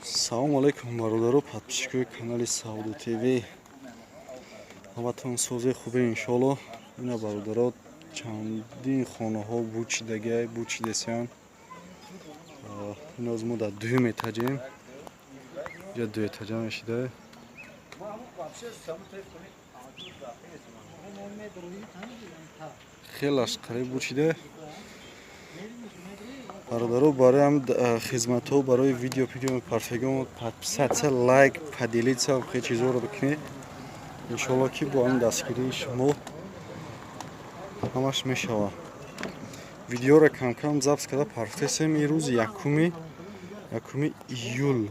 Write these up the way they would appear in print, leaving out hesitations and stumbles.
Салом алейкум бародаро, подписчикои канали Сауду ТВ. Ҳаматон сози хубе иншоалло. Ина бародаро чандин хонаҳо бучидагай, бучидесян. Ин аз мо дар дуюм этаҷем. Я ду этаҷа мешида. Хелаш қариб бучида. Бародаро барои хизматҳо барои видео партагон подписатся, лайк, поделиться хе чизоро бикунед. Иншоалло ки бо ин дастгирии шумо ҳамаш мешава. Видеоро кам-кам запис карда партесем ирӯз 1 июл.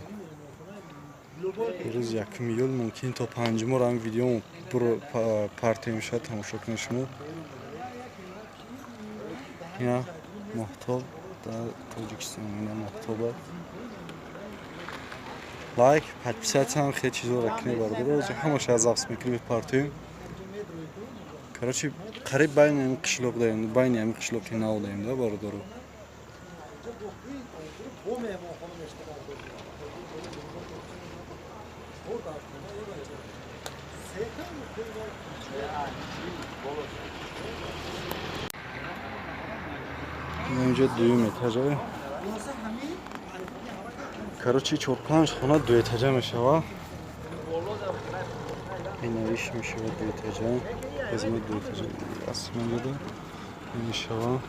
Ирӯз 1 июл мумкин то 5 ам видео парте мешавад, тамошо кунед шумо. Ина моҳтоб дар Тоҷикистон, ина моҳтоба. Лайк, подписаться хе чизоро кунед бародаро. Ҳамаш аз запис мекунем партем. Короче, қариб байни ҳамин қишлоқ даем, байни ҳамин қишлоқи нав даем да бародаро. اینجا دوم اتاجه. короче 4-5 خونه دو اتاجه میشوه. این نویش میشوه دو اتاجه. قسمت دو اتاجه اصلا بده میشوه.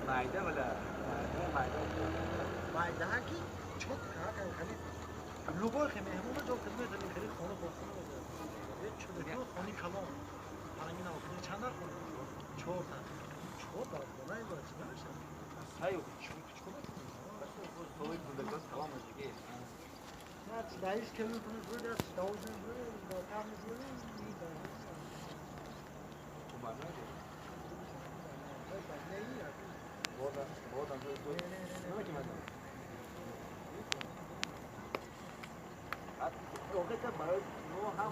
مایده ولی مایده ها کی چوت کار خالی لوگو خیلی همون جو خدمت داریم خیلی خانه بخونه بوده یه چوب دو خانی کلام همین آخری چند تا خونه چهار تا خونه ای باشه نمیشه هایو چوب توی بودگاه کلام دیگه نه دایش که میتونه بود از داوزن بود داوزن بود دیگه تو معنی बहुत ओके तो बड़ा वो हाँ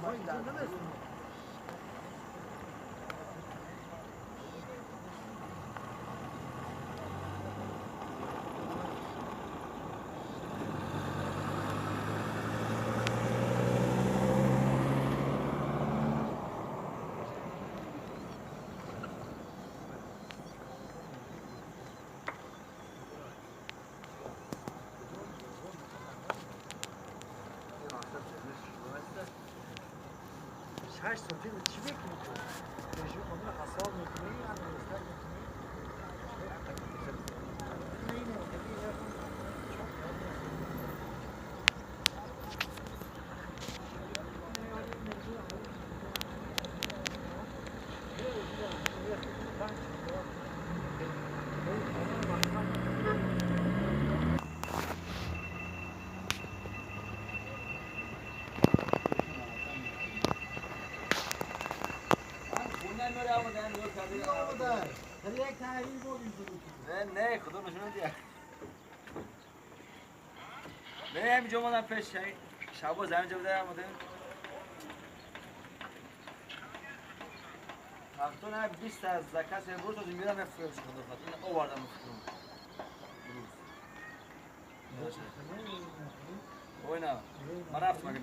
هر صوتی رو چی بکنی تو؟ بهشون خودم حساب میکنی یا درسته میکنی؟ نه خدا نشون دیا نه همینجا اومدم پیش شبا زمین جا بودم اومدم هفتونه 20 از زکات امروز از میرم افروش کنم خاطر آوردم مفتون وینا من رفت مگه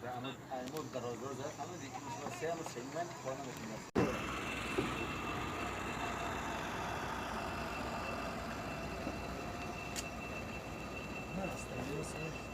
ده امروز درازور زد همه دیگه میشه سه امروز سیمن خانه میکنم Nossa, tá